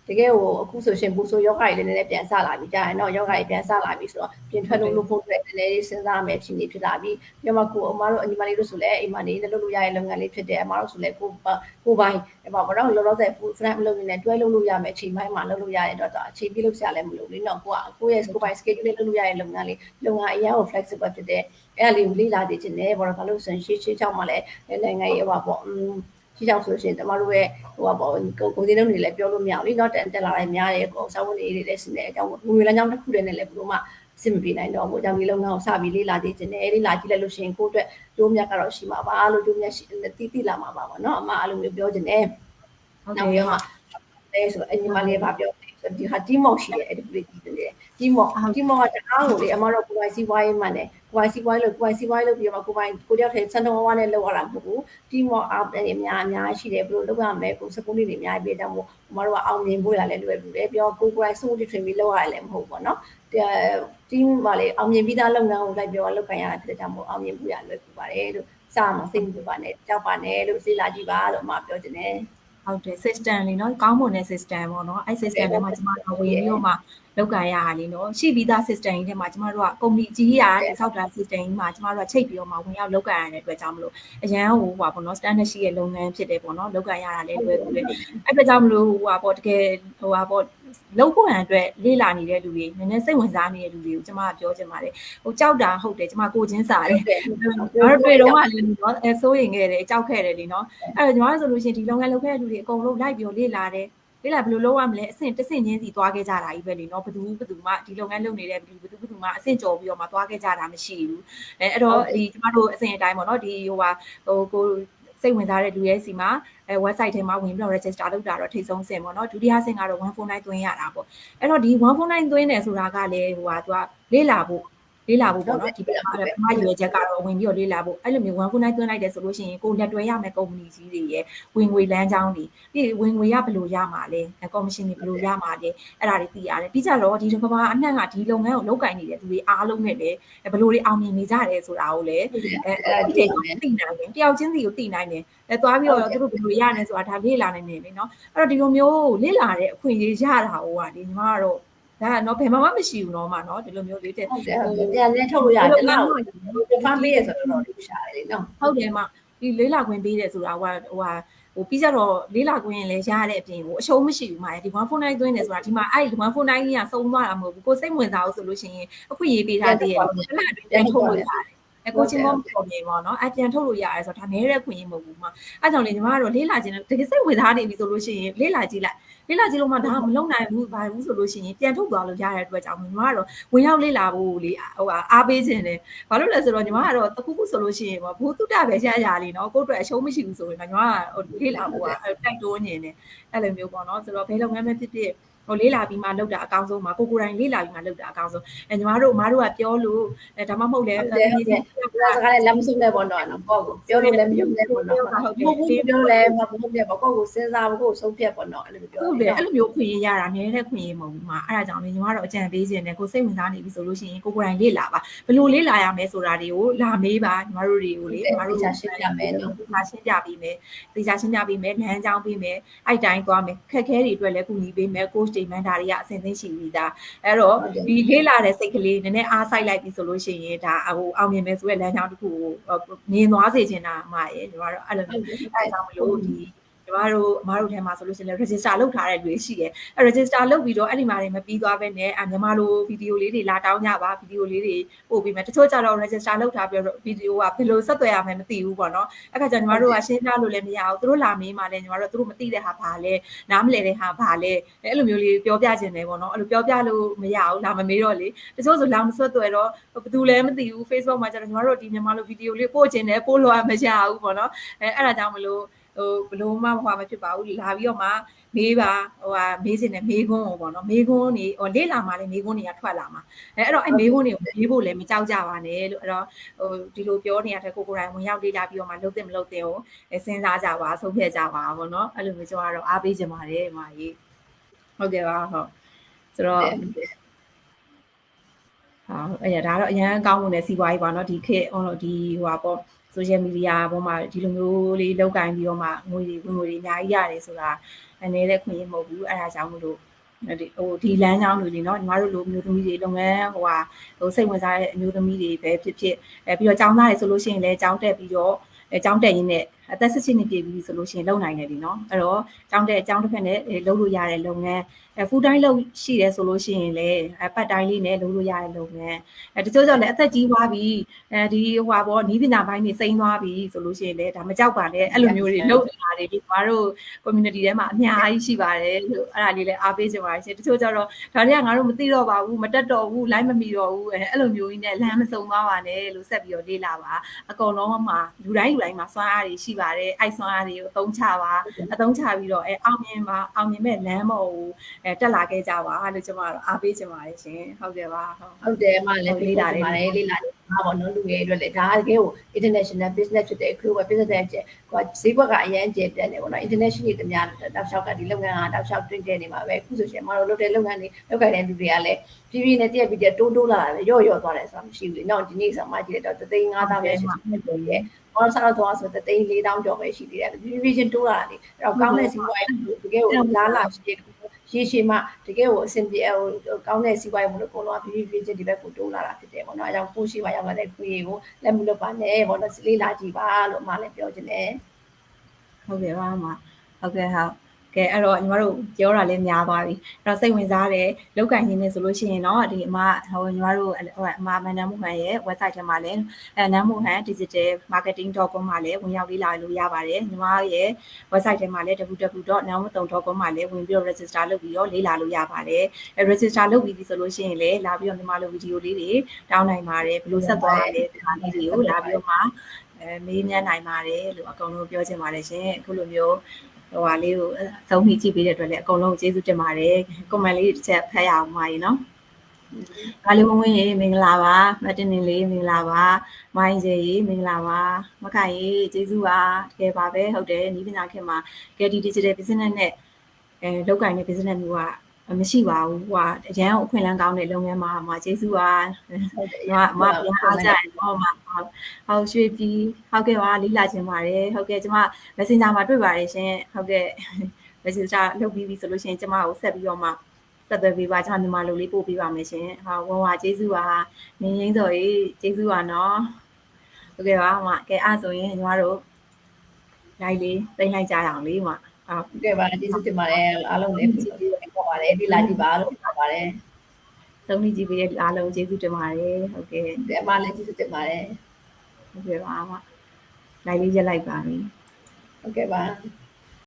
့တကယ်ကိုအခုဆိုရှင်ပူဆိုယောဂကြီးလည်းနည်းနည်းပြန်ဆလာပြီကြားရင်တော့ယောဂကြီးပြန်ဆလာပြီဆိုတော့ပြင်ထွက်လို့ဖို့အတွက်နည်းနည်းလေးစဉ်းစားမယ်ဖြစ်နေဖြစ်လာပြီပြီးတော့မှကိုအမတို့အညီမလေးတို့ဆိုလည်းအိမ်မှာနေလုပ်လို့ရတဲ့လုပ်ငန်းလေးဖြစ်တယ်အမတို့ဆိုလည်းကိုပိုင်းပေါ့နော်လောလောဆယ် friend မလုပ်နေနဲ့တွဲလုပ်လို့ရမယ်အချိန်ပိုင်းမှာလုပ်လို့ရတဲ့တော့အချိန်ပြည့်လို့ဆရာလည်းမလုပ်ဘူးเนาะကိုရဲ့ scope by schedule လေးလုပ်လို့ရတဲ့လုပ်ငန်းလေးလုပ်ငန်းအရင်က flexible ဖြစ်တယ်အဲ့ဒါလေးကိုလေ့လာသိချင်တယ်ဘာလို့ဆိုရင်ရှေ့ချောင်းမှာလည်းနိုင်ငံရေးဟောပေါ့ရှိကြောင်ဆိုရှင်ကျမတို့ရဲ့ဟိုပေါ့ကိုစီလုံးတွေလည်းပြောလို့မရဘူးလीเนาะတက်လာတိုင်းများတယ်ကိုစာဝန်တွေလည်းစနေအကြောင်းငွေလမ်းကြောင်းတစ်ခုတည်းနဲ့လည်းဘလို့မှအဆင်မပြေနိုင်တော့ဘူးအကြောင်းဒီလုပ်ငန်းကိုစပြီးလေးလာသေးတယ်လေးလာကြည့်လိုက်လို့ရှင်ကိုအတွက်ကျိုးမြတ်ကတော့ရှိမှာပါလို့ကျိုးမြတ်တိလာမှာပါပေါ့เนาะအမအဲ့လိုမျိုးပြောချင်တယ်ဟုတ်နောက်ပြီးတော့အဲဆိုအညီမလေးကပြောဒီဟာတီမော့ရှိတယ်အဲ့ဒီပြည်တည်တယ်တီမော့ကတအားကိုလေအမတို့ကိုယ်ပိုင်စီးပွားရေးမှန်တယ်ကိုယ်ပိုင်စီးပွားရေးလို့ပြီးတော့ကိုယ်တယောက်တည်းစံတော်ဝါနဲ့လောက်ရတာမဟုတ်ဘူးတီမော့အားအများရှိတယ်ဘယ်လိုလုပ်ရမလဲကိုစပိုးလေးတွေအများကြီးပြတဲ့မို့အမတို့ကအောင်မြင်ဖို့ရလဲလွယ်ဘူးလေပြောကိုယ်ပိုင်စိုးတိထွင်ပြီးလောက်ရတယ်လည်းမဟုတ်ဘူးเนาะတီးမှာလေအောင်မြင်ပြီးသားလုပ်ငန်းကိုလိုက်ပြောလုပ်ခံရတာဖြစ်တဲ့ကြောင့်မို့အောင်မြင်ဖို့ရလွယ်ကူပါတယ်လို့စမှာစိတ်မပူပါနဲ့ကြောက်ပါနဲ့လို့စိတ်လာကြည့်ပါလို့အမပြောချင်တယ်ဟုတ်တယ် system လေးเนาะကောင်းမွန်တဲ့ system ပေါ့เนาะအဲ့ system ထဲမှာကျမတို့ဝင်ပြီးတော့မှလောက်ကန်ရတာလीเนาะရှိပြီးသား system ကြီးထဲမှာကျမတို့ကကုမ္ပဏီကြီးရာတိစောက်တာ system ကြီးမှာကျမတို့ကချိတ်ပြီးတော့မှဝင်ရောက်လောက်ကန်ရတဲ့အတွက်ကြောင့်မလို့အရန်ဟိုပေါ့เนาะ standard ရှိရဲ့လုပ်ငန်းဖြစ်တယ်ပေါ့เนาะလောက်ကန်ရတာလည်းလွယ်ကူတယ်အဲ့အတွက်ကြောင့်မလို့ဟိုပေါ့တကယ်ဟိုပေါ့လုံးဖို့ရန်အတွက်လေ့လာနေတဲ့လူတွေနည်းနည်းစိတ်ဝင်စားနေတဲ့လူတွေကိုကျမကပြောချင်ပါတယ်ဟိုကြောက်တာဟုတ်တယ်ကျမကိုချင်းစားတယ်ကျွန်တော်တွေ့တော့မှလေနော်အဲစိုးရင်ခဲ့တယ်ကြောက်ခဲ့တယ်လीနော်အဲ့တော့ညီမတို့ဆိုလို့ရှိရင်ဒီလုပ်ငန်းလုပ်ခဲ့တဲ့လူတွေအကုန်လုံးလိုက်ပြီးလေ့လာတယ်လေ့လာဘယ်လိုလုပ်ရမလဲအဆင့်တစ်ဆင့်ချင်းစီသွားခဲ့ကြတာကြီးပဲလीနော်ဘသူမှဒီလုပ်ငန်းလုပ်နေတဲ့ဘသူမှအဆင့်ကျော်ပြီးတော့မှသွားခဲ့ကြတာမရှိဘူးအဲ့တော့ဒီကျမတို့အဆင့်အတိုင်းပေါ့နော်ဒီဟိုကိုစိတ်ဝင်စားတဲ့လူရဲ့စီမှာwebsite ထဲမှာဝင်ပြီးတော့ register လုပ်တာတော့ထိတ်ဆုံးဆင့်ပေါ့နော်ဒုတိယဆင့်ကတော့149သွင်းရတာပေါ့အဲ့တော့ဒီ149သွင်းတယ်ဆိုတာကလည်းဟိုဟာသူကလေ့လာဖို့ပေါ့နော်ဒီမှာရွေချက်ကတော့ဝင်ပြီးတော့လေ့လာဖို့အဲ့လိုမျိုး149သွင်းလိုက်တယ်ဆိုလို့ရှိရင်ကိုလက်တွဲရမယ်ကုမ္ပဏီကြီးတွေရဲ့ဝင်ငွေလမ်းကြောင်းတွေပြီးဝင်ငွေရဘယ်လိုရမှာလဲကော်မရှင်တွေဘယ်လိုရမှာလဲအဲ့ဒါတွေသိရတယ်ပြီးကြတော့ဒီကမ္ဘာအနှံ့ကဒီလုပ်ငန်းကိုလုပ်ကင်နေတဲ့သူတွေအားလုံးနဲ့လည်းဘယ်လိုတွေအောင်မြင်နေကြတယ်ဆိုတာကိုလည်းဒီတိနိုင်တယ်တယောက်ချင်းစီကိုသိနိုင်တယ်သွားပြီးတော့သူတို့ဘယ်လိုရနေဆိုတာဒါလေ့လာနိုင်တယ်လေနော်အဲ့တော့ဒီလိုမျိုးလေ့လာတဲ့အခွင့်အရေးရတာဟိုကဒီညီမကတော့ဒါကတော့ဘယ်မှမရှိဘူးเนาะမเนาะဒီလိုမျိုးလေးတဲ့ပြန်လဲထုတ်လို့ရတယ်နော်ဒီဖမ်းပေးရဆိုတော့တော်တော်ရှာတယ်လေနော်ဟုတ်တယ်မဒီလေးလာခွင့်ပေးတယ်ဆိုတာဟိုပြီးကြတော့လေးလာခွင့်ရင်လည်းရတဲ့အပြင်ကိုအရှုံးမရှိဘူးမဒီ149သွင်းတယ်ဆိုတာဒီမှာအဲ့149ကြီးကစုံသွားတာမဟုတ်ဘူးကိုစိတ်ဝင်စားအောင်ဆိုလို့ရှိရင်အခွင့်အရေးပေးထားသေးတယ်ခဏအတွင်းပြန်ထုတ်လို့ရတယ်ကိုချင်းမောပေါ်နေပေါ့နော်အပြန်ထုတ်လို့ရတယ်ဆိုတော့ဒါနည်းတဲ့ခွင့်ရမဟုတ်ဘူးမအဲ့ကြောင့်လေညီမကတော့လေးလာခြင်းတကယ်စိတ်ဝင်စားနေပြီဆိုလို့ရှိရင်လေးလာကြည့်လို့မှဒါမလုံနိုင်ဘူးဘာဘူးဆိုလို့ရှိရင်ပြန်ထုတ်သွားလို့ရတဲ့အတွက်ကြောင့်ညီမကတော့ဝင်ရောက်လေးလာဖို့လေဟိုအားပေးခြင်းတယ်ဘာလို့လဲဆိုတော့ညီမကတော့တခုခုဆိုလို့ရှိရင်ဘောတုတပဲရရလေးနော်ကိုယ့်အတွက်အရှုံးမရှိဘူးဆိုရင်ညီမကလေးလာဖို့တိုက်တွန်းနေတယ်အဲ့လိုမျိုးပေါ့နော်ဆိုတော့ဘယ်လုပ်ငန်းပဲဖြစ်ဖြစ်ဟိုလေးလာပြီးမှလောက်တာအကောင်းဆုံးမှာကိုကိုတိုင်းလေးလာပြီးမှလောက်တာအကောင်းဆုံးညီမတို့အမတို့ကပြောလို့ဒါမှမဟုတ်လဲစကားလည်းလက်မဆုံးနဲ့ပေါ့နော်ပေါ့ကိုပြောလို့လည်းမယုံနဲ့ပေါ့နော်ဟုတ်ဘူးပြောလည်းမဟုတ်ပြပေါ့ကိုကိုစဉ်းစားဖို့ကိုဆုံးဖြတ်ပေါ့နော်အဲ့လိုပြောဟုတ်တယ်အဲ့လိုမျိုးခွင့်ရတာနည်းတဲ့ခွင့်ရမဟုတ်ဘူးမှာအဲ့ဒါကြောင့်လေညီမတို့အကြံပေးခြင်းနဲ့ကိုစိတ်ဝင်စားနေပြီဆိုလို့ရှိရင်ကိုကိုတိုင်းလေးလာပါဘယ်လိုလေးလာရမလဲဆိုတာတွေကိုလာမေးပါညီမတို့တွေကိုလေညီမတို့ရှင်းပြမယ်နော်ရှင်းပြပေးမယ်သိချာရှင်းပြပေးမယ်လမ်းကြောင်းပေးမယ်အဲ့တိုင်းသွားမယ်ခက်ခဲတွေအတွက်လည်းကူညီပေးမယ်ကိုတွေမန်တာတွေကအဆင်သင့်ရှိပြီးသားအဲ့တော့ဒီလေးလာတဲ့စိတ်ကလေးနည်းနည်းအားစိုက်လိုက်ပြီဆိုလို့ရှိရင်ဒါဟိုအောင်မြင်မယ်ဆိုတဲ့လမ်းကြောင်းတစ်ခုကိုမြင်သွားစေချင်တာအမရဲ့ညီမတို့အဲ့လိုမျိုးအဲ့ကြောင့်မလို့ဒီညီမတို့အမတို့ထဲမှာဆိုလို့ရှိရင် register လုပ်ထားတဲ့လူတွေရှိတယ်အဲ့ register လုပ်ပြီးတော့အဲ့ဒီမှာတွေမပြီးသွားဘဲနဲ့ညီမတို့ဗီဒီယိုလေးတွေလာတောင်းကြပါဗီဒီယိုလေးတွေပို့ပြီးမယ်တချို့ကြတော့ register လုပ်ထားပြီးတော့ဗီဒီယိုကဘယ်လိုဆက်သွယ်ရမလဲမသိဘူးပေါ့နော်အဲ့ခါကျညီမတို့ကရှင်းပြလို့လည်းမရဘူးသူတို့လာမေးမှလည်းညီမတို့သူတို့မသိတဲ့ဟာဘာလဲနားမလည်တဲ့ဟာဘာလဲအဲ့လိုမျိုးလေးပြောပြခြင်းတယ်ပေါ့နော်အဲ့လိုပြောပြလို့မရဘူးလာမမေးတော့လေတချို့ဆိုလာမဆွတ်သွယ်တော့ဘယ်သူလဲမသိဘူး Facebook မှာကျတော့ညီမတို့ဒီမြန်မာလိုဗီဒီယိုလေးပို့ခြင်းတယ်ပို့လို့မရဘူးပေါ့နော်အဲ့ဒါကြောင့်မလို့ ဘလို့မှမဖြစ်ပါဘူးလာပြီးတော့မှမေးပါမေးစင်တဲ့မေးခွန်းကိုပေါ့နော်မေးခွန်းနေလေ့လာမှလည်းမေးခွန်းတွေကထွက်လာမှာအဲ့တော့အဲ့မေးခွန်းတွေကိုမေးဖို့လည်းမကြောက်ကြပါနဲ့လို့အဲ့တော့ဒီလိုပြောနေရတဲ့ကိုယ်တိုင်ဝင်ရောက်လေ့လာပြီးတော့မှလုပ်တဲ့မလုပ်တဲ့ကိုစဉ်းစားကြပါဆုံးဖြတ်ကြပါပေါ့နော်အဲ့လိုမျိုးကျွန်တော်ကတော့အားပေးချင်ပါတယ်မာကြီးဟုတ်ကဲ့ပါဟုတ်ဆိုတော့အဲ့ဒါတော့အရန်ကောင်းမှုနဲ့စီးပွားရေးပါနော်ဒီခေတ်ဒီပေါ့social media ပေါ်မှာဒီလိုမျိုးလေးလောက်ကင်ပြီးတော့မှငွေတွေအများကြီးရတယ်ဆိုတာအနေနဲ့ခွင့်ရမဟုတ်ဘူးအဲ့ဒါကြောင့်မလို့ဒီလမ်းကြောင်းတွေလေနော်ညီမတို့လိုမျိုးသမီးတွေလုပ်ငန်းစိတ်ဝင်စားတဲ့အမျိုးသမီးတွေပဲဖြစ်ဖြစ်ပြီးတော့ကျောင်းသားတွေဆိုလို့ရှိရင်လည်းကျောင်းတက်ပြီးတော့ကျောင်းတက်ရင်းနဲ့အသက်16နှစ်ပြည့်ပြီဆိုလို့ရှိရင်လုပ်နိုင်တယ်ဒီနော်အဲ့တော့ကျောင်းတစ်ဖက်နဲ့လုပ်လို့ရတဲ့လုပ်ငန်းfull time လုပ်ရှိတယ်ဆိုလို့ရှိရင်လည်းpart time လေးနဲ့လုပ်လို့ရတဲ့လုပ်ငန်းတချို့ကြောင့်လည်းအသက်ကြီးသွားပြီဒီပေါ့နီးပညာပိုင်းတွေစိမ့်သွားပြီဆိုလို့ရှိရင်လည်းဒါမကြောက်ပါနဲ့အဲ့လိုမျိုးတွေလုပ်နေတာတွေဒီမှာတို့ community ထဲမှာအများကြီးရှိပါတယ်လို့အဲ့ဒါလေးလည်းအားပေးချင်ပါတယ်ရှင်တချို့ကြတော့ဒါတွေကငါတို့မသိတော့ပါဘူးမတက်တော့ဘူး line မမီတော့ဘူးအဲ့လိုမျိုးကြီးနဲ့လမ်းမစုံသွားပါနဲ့လို့ဆက်ပြီးတော့လေ့လာပါအကုန်လုံးမှာလူတိုင်းမှာစွမ်းအားတွေရှိပါတယ်အဲ့စွမ်းအားတွေကိုအသုံးချပါအသုံးချပြီးတော့အောင်မြင်မဲ့လမ်းပေါ်ကိုတက်လာခဲ့ကြပါလို့ကျွန်မတို့အားပေးချင်ပါတယ်ရှင်ဟုတ်ကဲ့ပါဟုတ်တယ်အမလည်းလေ့လာတယ်လေ့လာတယ်မှာပေါ့နော်လူငယ်တွေလည်းဒါတကယ်ကို international business ဖြစ်တဲ့အခါပဲ business တဲ့ကျကွာဈေးဘက်ကအရင်ကျတက်နေပေါ့နော် international တွေတများတောက်လျှောက်ကဒီလုပ်ငန်းကတောက်လျှောက်တွင်းကျနေမှာပဲအခုဆိုရှင်အမတို့လုပ်တဲ့လုပ်ငန်းတွေလုပ်ကြတဲ့လူတွေကလည်းပြည်ပြည်နဲ့တည့်ပြီးတိုးလာတယ်ရော့သွားတယ်ဆိုတာမရှိဘူးလေနော်ဒီနေ့ဆိုမှကြည့်တော့3,500ပဲရှိတယ်ရဲ့ဘောဆာတော့ဆို3,400ကျော်ပဲရှိသေးတယ်ပြည်ချင်းတိုးလာတယ်အဲ့တော့ကောင်းတဲ့စီးပွားရေးတကယ်ကိုလားလာရှိတယ်ရေရှည်မှာတကယ်ကိုအဆင်ပြေကောင်းတဲ့စီးပွားရေးမလို့ကိုလောကပြည်ချင်းဒီဘက်ကိုတိုးလာတာဖြစ်တယ်ပေါ့နော်အဲကြောင့်ကိုရှိမှရောက်လာတဲ့ခွေကိုလက်မလွတ်ပါနဲ့ပေါ့နော်လေးလာကြည့်ပါလို့အမလည်းပြောချင်တယ်ဟုတ်ကဲ့ပါအမဟုတ်ကဲ့ဟုတ်ကဲအဲ့တော့ညီမတို့ပြောတာလည်းများသွားပြီအဲ့တော့စိတ်ဝင်စားတယ်လောက်ကင်ရင်းနေဆိုလို့ရှိရင်တော့ဒီအမညီမတို့အမမန်နမ်မူဟန်ရဲ့ website ထဲမှာလည်းနမ်မူဟန် digital marketing.com မှာလည်းဝင်ရောက်လေ့လာလို့ရပါတယ်ညီမရဲ့ website ထဲမှာလည်း www.namutong.com မှာလည်းဝင်ပြီးတော့ register လုပ်ပြီးတော့လေ့လာလို့ရပါတယ် register လုပ်ပြီးဆိုလို့ရှိရင်လည်းလာပြီးတော့ညီမတို့ဗီဒီယိုလေးတွေတောင်းနိုင်ပါတယ်ဘယ်လိုဆက်သွားရလဲဒီဟာလေးတွေကိုလာပြီးတော့မှမေးမြန်းနိုင်ပါတယ်လို့အကုန်လုံးပြောချင်ပါတယ်ရှင်အခုလိုမျိုးဟာလေးကိုသုံးမိကြည့်ပေးတဲ့အတွက်လည်းအကုန်လုံးကျေးဇူးတင်ပါတယ် comment လေးတစ်ချက်ဖတ်ရအောင်ပါရေနော်။အားလုံးဝင်းရေမင်္ဂလာပါမတင်နေလေးမင်္ဂလာပါမိုင်းရေမင်္ဂလာပါမခိုင်ရေကျေးဇူးပါတကယ်ပါပဲဟုတ်တယ်နီးပညာခေတ်မှာကဲဒီ digital business နဲ့လောက်ကင်တဲ့ business မျိုးကမရှိပါဘူးအရန်အခွင့်အလမ်းကောင်းတဲ့လုပ်ငန်းမှာကျေးဇူးပါမပြန်အားကြတယ်တော့ဟုတ်ရွှေပြည်ဟုတ်ကဲ့ပါလေးလာခြင်းပါတယ်ဟုတ်ကဲ့ကျမ Messenger မှာတွေ့ပါတယ်ရှင်ဟုတ်ကဲ့ Messenger လုပ်ပြီးပြီဆိုလို့ရှိရင်ကျမကိုဆက်ပြီးတော့မှဆက်သွယ်ပေးပါကျမမြန်မာလိုလေးပို့ပေးပါမယ်ရှင်ဝန်ဝါကျေးဇူးပါနင်းရင်းစော်ကြီးကျေးဇူးပါနော်ဟုတ်ကဲ့ပါကဲအားဆိုရင်ညီမတို့ live လေးသိမ်းလိုက်ကြရအောင်လေးဟုတ်ကဲ့ပါကျေးဇူးတင်ပါတယ်အားလုံးလည်းကြည့်ပြီးတော့ပါတယ်ဒီလာကြည့်ပါလို့ပြောပါတယ်သုံးမိကြည့်ပေးတဲ့အားလုံးကျေးဇူးတင်ပါတယ်ဟုတ်ကဲ့ဒီအမလည်းကျေးဇူးတင်ပါတယ်ဟုတ်ကဲ့ပါlive လေးရက်လိုက်ပါပြီဟုတ်ကဲ့ပါ